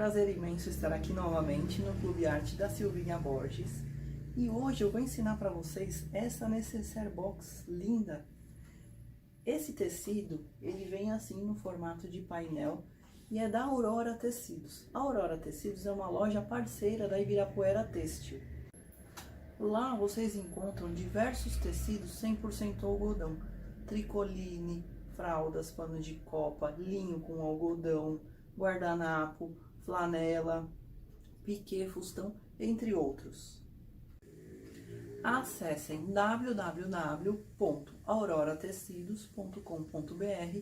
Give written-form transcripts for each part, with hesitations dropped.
prazer imenso estar aqui novamente no Clube Arte da Silvinha Borges. E hoje eu vou ensinar para vocês essa necessaire box linda. Esse tecido, ele vem assim no formato de painel e é da Aurora Tecidos. A Aurora Tecidos é uma loja parceira da Ibirapuera Têxtil. Lá vocês encontram diversos tecidos 100% algodão, tricoline, fraldas, pano de copa, linho com algodão, guardanapo, flanela, piquê, fustão, entre outros. Acessem www.auroratecidos.com.br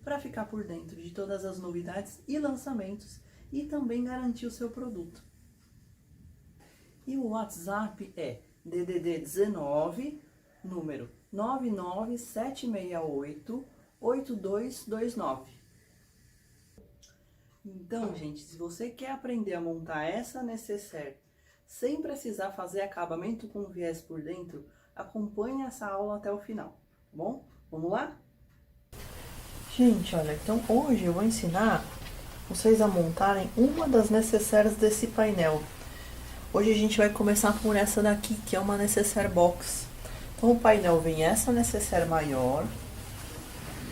para ficar por dentro de todas as novidades e lançamentos e também garantir o seu produto. E o WhatsApp é DDD 19, número 99768-8229. Então, gente, se você quer aprender a montar essa necessaire sem precisar fazer acabamento com viés por dentro, acompanhe essa aula até o final, tá bom? Vamos lá? Gente, olha, então hoje eu vou ensinar vocês a montarem uma das necessaires desse painel. Hoje a gente vai começar por essa daqui, que é uma necessaire box. Então o painel vem essa necessaire maior,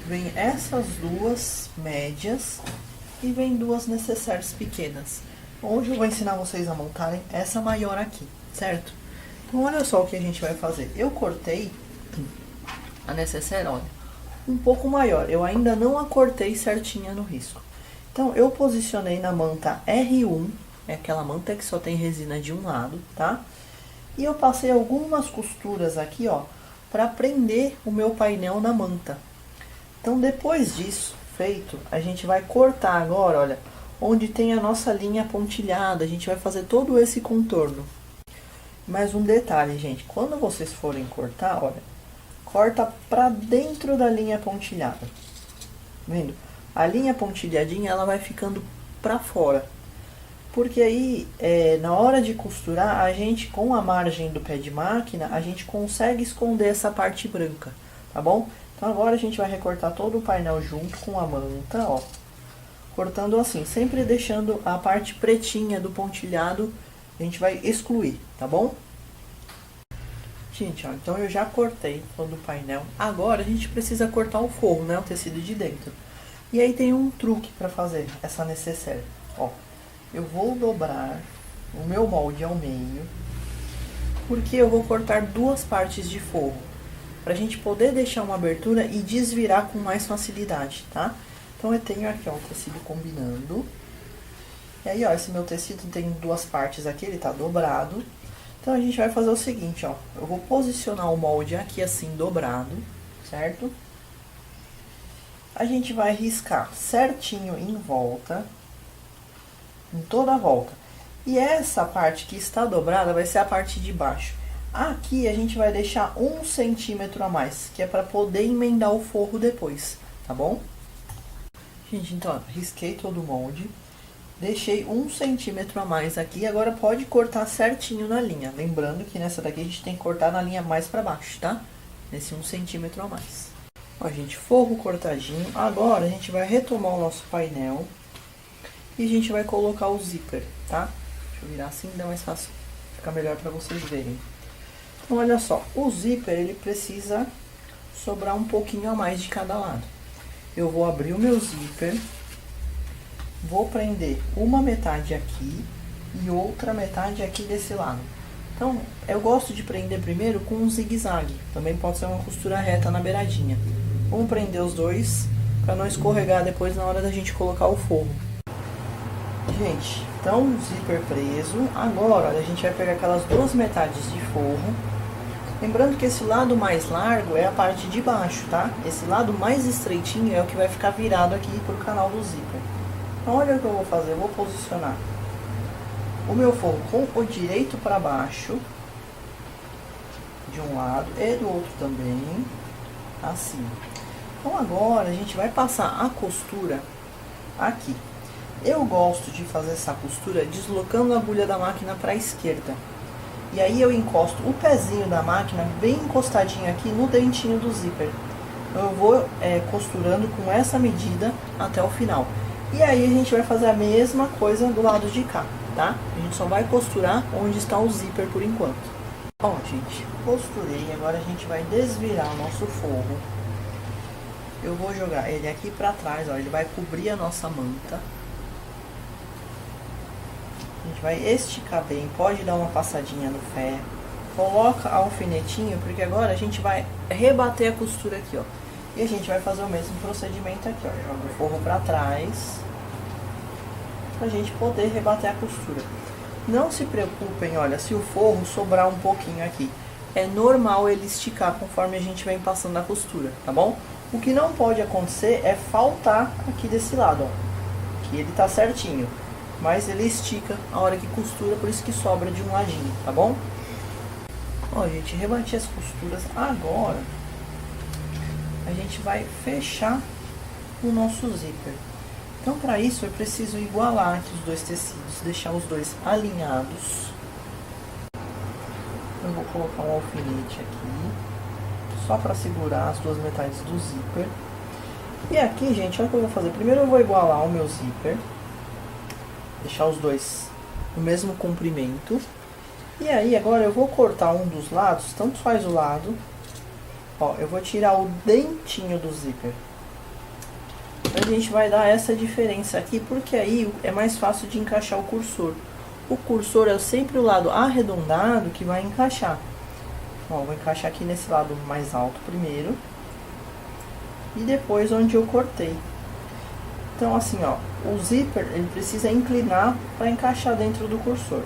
vem essas duas médias e vem duas necessaires pequenas. Hoje eu vou ensinar vocês a montarem essa maior aqui, certo? Então olha só o que a gente vai fazer. Eu cortei a necessaire, olha, um pouco maior. Eu ainda não a cortei certinha no risco. Então eu posicionei na manta R1, é aquela manta que só tem resina de um lado, tá? E eu passei algumas costuras aqui, ó, para prender o meu painel na manta. Então depois disso feito, a gente vai cortar agora, olha, onde tem a nossa linha pontilhada, a gente vai fazer todo esse contorno. Mais um detalhe, gente, quando vocês forem cortar, olha, corta pra dentro da linha pontilhada, vendo? A linha pontilhadinha, ela vai ficando pra fora, porque aí, na hora de costurar, a gente, com a margem do pé de máquina, a gente consegue esconder essa parte branca, tá bom? Então agora a gente vai recortar todo o painel junto com a manta, ó. Cortando assim, sempre deixando a parte pretinha do pontilhado, a gente vai excluir, tá bom? Gente, ó, então eu já cortei todo o painel. Agora a gente precisa cortar o forro, né, o tecido de dentro. E aí tem um truque para fazer essa necessaire, ó. Eu vou dobrar o meu molde ao meio, porque eu vou cortar duas partes de forro, pra gente poder deixar uma abertura e desvirar com mais facilidade, tá? Então eu tenho aqui, ó, o tecido combinando. E aí, ó, esse meu tecido tem duas partes aqui, ele tá dobrado. Então a gente vai fazer o seguinte, ó, eu vou posicionar o molde aqui assim, dobrado, certo? A gente vai riscar certinho em volta, em toda a volta. E essa parte que está dobrada vai ser a parte de baixo. Aqui a gente vai deixar 1 centímetro a mais, que é para poder emendar o forro depois, tá bom? Gente, então, ó, risquei todo o molde, deixei 1 centímetro a mais aqui, agora pode cortar certinho na linha. Lembrando que nessa daqui a gente tem que cortar na linha mais para baixo, tá? Nesse 1 centímetro a mais. Ó, gente, forro cortadinho. Agora a gente vai retomar o nosso painel e a gente vai colocar o zíper, tá? Deixa eu virar assim, dá mais fácil, fica melhor para vocês verem. Então, olha só, o zíper, ele precisa sobrar um pouquinho a mais de cada lado. Eu vou abrir o meu zíper, vou prender uma metade aqui e outra metade aqui desse lado. Então, eu gosto de prender primeiro com um zigue-zague, também pode ser uma costura reta na beiradinha. Vamos prender os dois, para não escorregar depois na hora da gente colocar o forro. Gente, então o zíper preso, agora olha, a gente vai pegar aquelas duas metades de forro. Lembrando que esse lado mais largo é a parte de baixo, tá? Esse lado mais estreitinho é o que vai ficar virado aqui pro canal do zíper. Então olha o que eu vou fazer, eu vou posicionar o meu forro com o direito para baixo, de um lado e do outro também, assim. Então agora a gente vai passar a costura aqui. Eu gosto de fazer essa costura deslocando a agulha da máquina para a esquerda. E aí eu encosto o pezinho da máquina bem encostadinho aqui no dentinho do zíper. Eu vou costurando com essa medida até o final. E aí a gente vai fazer a mesma coisa do lado de cá, tá? A gente só vai costurar onde está o zíper por enquanto. Ó, gente, costurei, agora a gente vai desvirar o nosso forro. Eu vou jogar ele aqui pra trás, ó, ele vai cobrir a nossa manta. A gente vai esticar bem, pode dar uma passadinha no ferro. Coloca alfinetinho, porque agora a gente vai rebater a costura aqui, ó. E a gente vai fazer o mesmo procedimento aqui, ó. Joga o forro pra trás, pra gente poder rebater a costura. Não se preocupem, olha, se o forro sobrar um pouquinho aqui. É normal ele esticar conforme a gente vem passando a costura, tá bom? O que não pode acontecer é faltar aqui desse lado, ó. Que ele tá certinho. Mas ele estica a hora que costura, por isso que sobra de um ladinho, tá bom? Ó, gente, rebati as costuras. Agora, a gente vai fechar o nosso zíper. Então, para isso, eu preciso igualar aqui os dois tecidos, deixar os dois alinhados. Eu vou colocar um alfinete aqui, só para segurar as duas metades do zíper. E aqui, gente, olha o que eu vou fazer. Primeiro eu vou igualar o meu zíper, deixar os dois no mesmo comprimento. E aí, agora eu vou cortar um dos lados, tanto faz o lado. Ó, eu vou tirar o dentinho do zíper. A gente vai dar essa diferença aqui, porque aí é mais fácil de encaixar o cursor. O cursor é sempre o lado arredondado que vai encaixar. Ó, vou encaixar aqui nesse lado mais alto primeiro. E depois onde eu cortei. Então assim, ó, o zíper ele precisa inclinar para encaixar dentro do cursor.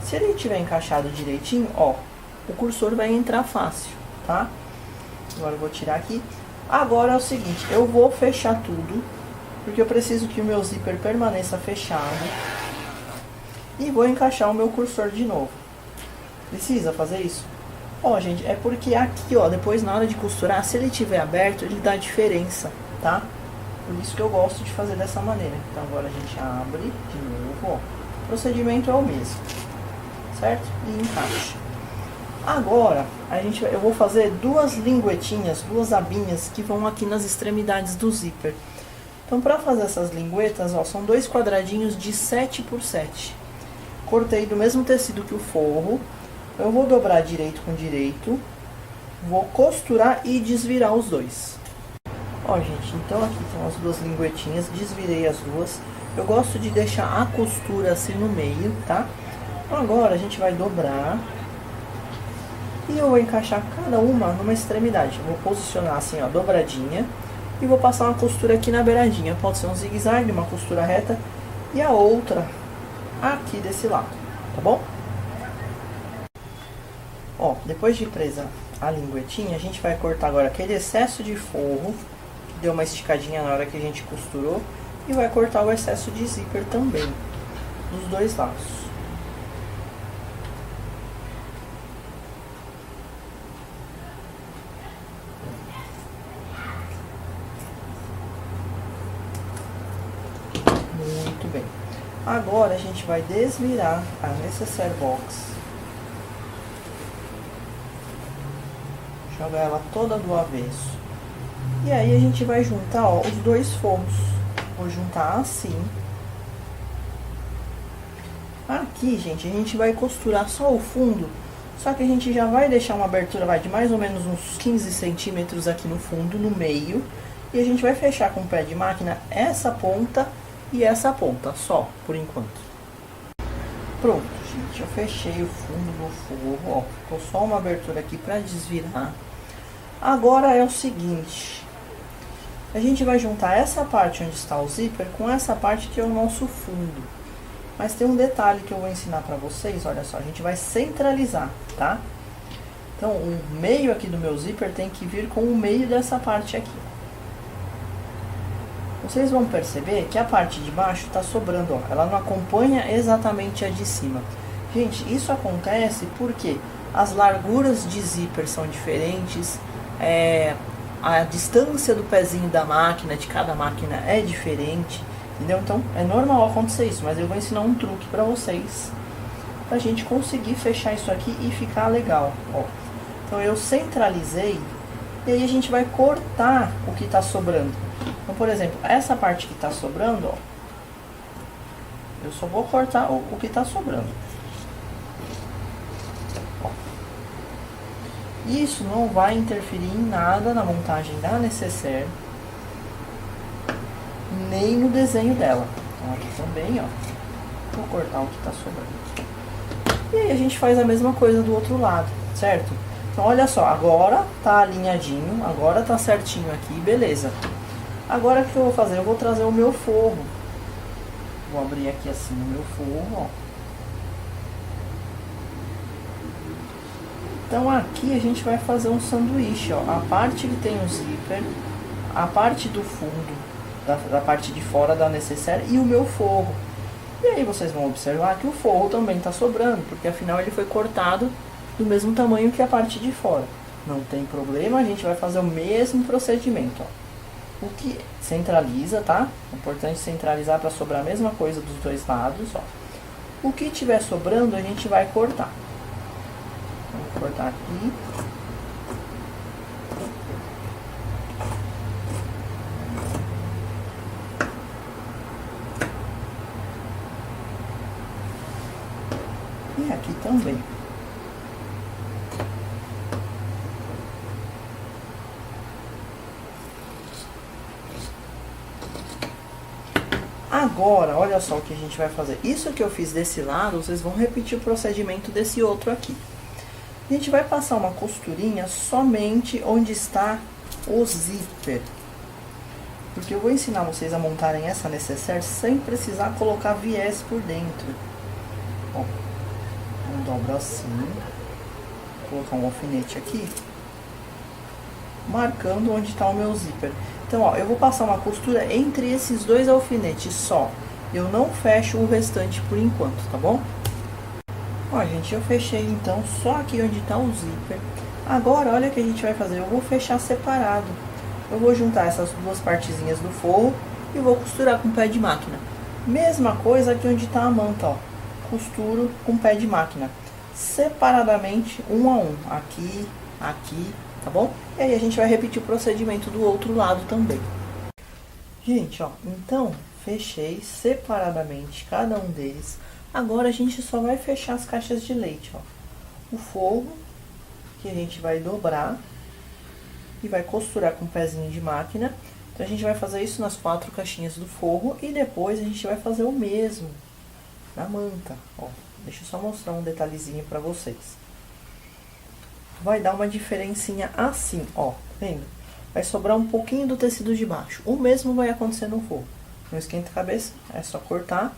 Se ele tiver encaixado direitinho, ó, o cursor vai entrar fácil, tá? Agora eu vou tirar aqui. Agora é o seguinte, eu vou fechar tudo, porque eu preciso que o meu zíper permaneça fechado. E vou encaixar o meu cursor de novo. Precisa fazer isso? Ó, gente, é porque aqui, ó, depois na hora de costurar, se ele tiver aberto, ele dá diferença, tá? Por isso que eu gosto de fazer dessa maneira. Então agora a gente abre de novo, ó. O procedimento é o mesmo, certo? E encaixa. Agora, eu vou fazer duas linguetinhas, duas abinhas que vão aqui nas extremidades do zíper. Então, para fazer essas linguetas, ó, são dois quadradinhos de 7 por 7. Cortei do mesmo tecido que o forro. Eu vou dobrar direito com direito, vou costurar e desvirar os dois. Ó, gente, então aqui estão as duas linguetinhas, desvirei as duas. Eu gosto de deixar a costura assim no meio, tá? Então, agora a gente vai dobrar. E eu vou encaixar cada uma numa extremidade. Eu vou posicionar assim, ó, dobradinha. E vou passar uma costura aqui na beiradinha. Pode ser um zigue-zague, uma costura reta. E a outra aqui desse lado, tá bom? Ó, depois de presa a linguetinha, a gente vai cortar agora aquele excesso de forro, que deu uma esticadinha na hora que a gente costurou. E vai cortar o excesso de zíper também, dos dois lados. Muito bem. Agora a gente vai desvirar a necessaire box. Jogar ela toda do avesso. E aí a gente vai juntar, ó, os dois forros. Vou juntar assim. Aqui, gente, a gente vai costurar só o fundo. Só que a gente já vai deixar uma abertura, vai, de mais ou menos uns 15 centímetros aqui no fundo, no meio. E a gente vai fechar com o pé de máquina essa ponta e essa ponta, só, por enquanto. Pronto, gente, eu fechei o fundo do forro, ó. Ficou só uma abertura aqui pra desvirar. Agora é o seguinte. A gente vai juntar essa parte onde está o zíper com essa parte que é o nosso fundo. Mas tem um detalhe que eu vou ensinar pra vocês, olha só. A gente vai centralizar, tá? Então, o meio aqui do meu zíper tem que vir com o meio dessa parte aqui. Vocês vão perceber que a parte de baixo tá sobrando, ó. Ela não acompanha exatamente a de cima. Gente, isso acontece porque as larguras de zíper são diferentes. A distância do pezinho da máquina, de cada máquina, é diferente. Entendeu? Então, é normal acontecer isso, mas eu vou ensinar um truque pra vocês, pra gente conseguir fechar isso aqui e ficar legal, ó. Então, eu centralizei, e aí a gente vai cortar o que tá sobrando. Então, por exemplo, essa parte que tá sobrando, ó, eu só vou cortar o que tá sobrando. Ó. Isso não vai interferir em nada na montagem da necessaire, nem no desenho dela. Então, aqui também, ó, vou cortar o que tá sobrando. E aí a gente faz a mesma coisa do outro lado, certo? Então, olha só, agora tá alinhadinho, agora tá certinho aqui, beleza. Agora o que eu vou fazer? Eu vou trazer o meu forro. Vou abrir aqui assim o meu forro, ó. Então aqui a gente vai fazer um sanduíche, ó. A parte que tem o zíper, a parte do fundo, da parte de fora da necessaire e o meu forro. E aí vocês vão observar que o forro também tá sobrando, porque afinal ele foi cortado do mesmo tamanho que a parte de fora. Não tem problema, a gente vai fazer o mesmo procedimento, ó. O que centraliza, tá? É importante centralizar para sobrar a mesma coisa dos dois lados, ó. O que tiver sobrando a gente vai cortar. Vou cortar aqui. E aqui também. Agora, olha só o que a gente vai fazer. Isso que eu fiz desse lado, vocês vão repetir o procedimento desse outro aqui. A gente vai passar uma costurinha somente onde está o zíper. Porque eu vou ensinar vocês a montarem essa necessaire sem precisar colocar viés por dentro. Ó, um dobro assim. Vou colocar um alfinete aqui, marcando onde está o meu zíper. Então, ó, eu vou passar uma costura entre esses dois alfinetes só. Eu não fecho o restante por enquanto, tá bom? Ó, gente, eu fechei então só aqui onde tá o zíper. Agora, olha o que a gente vai fazer. Eu vou fechar separado. Eu vou juntar essas duas partezinhas do forro e vou costurar com pé de máquina. Mesma coisa aqui onde tá a manta, ó. Costuro com pé de máquina. Separadamente, um a um. Aqui, aqui, tá bom? E aí a gente vai repetir o procedimento do outro lado também. Gente, ó, então fechei separadamente cada um deles. Agora a gente só vai fechar as caixas de leite, ó. O forro, que a gente vai dobrar e vai costurar com o pezinho de máquina. Então a gente vai fazer isso nas 4 caixinhas do forro e depois a gente vai fazer o mesmo na manta, ó. Deixa eu só mostrar um detalhezinho pra vocês. Vai dar uma diferencinha assim, ó, vendo? Vai sobrar um pouquinho do tecido de baixo. O mesmo vai acontecer no forro. Não esquenta a cabeça, é só cortar.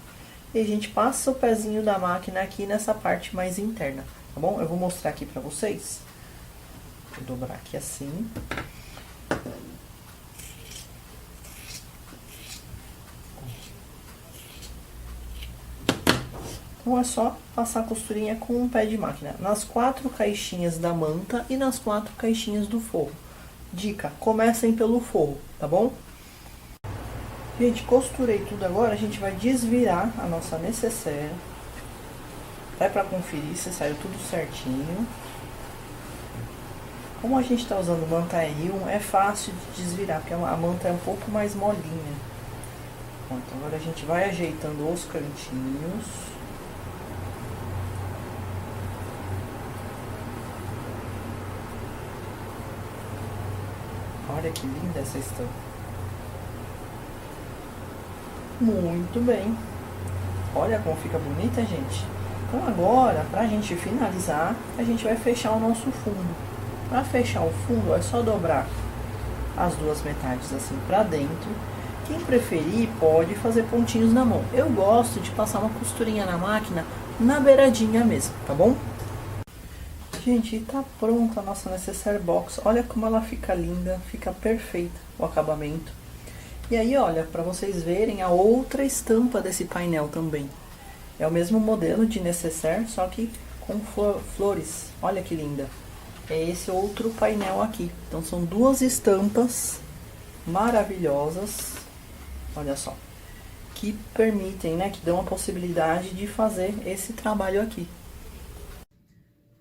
E a gente passa o pezinho da máquina aqui nessa parte mais interna, tá bom? Eu vou mostrar aqui pra vocês. Vou dobrar aqui assim. Então é só passar a costurinha com um pé de máquina nas 4 caixinhas da manta e nas 4 caixinhas do forro. Dica, comecem pelo forro, tá bom? Gente, costurei tudo agora, a gente vai desvirar a nossa necessaire. Vai pra conferir se saiu tudo certinho. Como a gente tá usando manta R1, é fácil de desvirar, porque a manta é um pouco mais molinha. Bom, então agora a gente vai ajeitando os cantinhos. Olha que linda essa estampa. Muito bem. Olha como fica bonita, gente. Então agora, pra gente finalizar, a gente vai fechar o nosso fundo. Pra fechar o fundo, é só dobrar as duas metades assim pra dentro. Quem preferir, pode fazer pontinhos na mão. Eu gosto de passar uma costurinha na máquina, na beiradinha mesmo, tá bom? Gente, tá pronta a nossa necessaire box. Olha como ela fica linda, fica perfeita o acabamento. E aí, olha, para vocês verem a outra estampa desse painel também. É o mesmo modelo de necessaire, só que com flores. Olha que linda. É esse outro painel aqui. Então são duas estampas maravilhosas. Olha só. Que permitem, né, que dão a possibilidade de fazer esse trabalho aqui.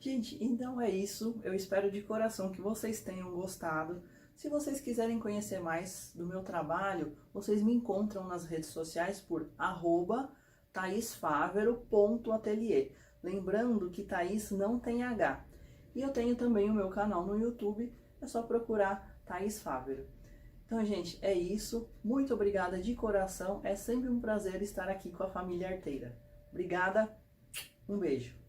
Gente, então é isso. Eu espero de coração que vocês tenham gostado. Se vocês quiserem conhecer mais do meu trabalho, vocês me encontram nas redes sociais por @taisfavero.atelier. Lembrando que Thaís não tem H. E eu tenho também o meu canal no YouTube, é só procurar Thaís Fávero. Então, gente, é isso. Muito obrigada de coração. É sempre um prazer estar aqui com a família arteira. Obrigada, um beijo.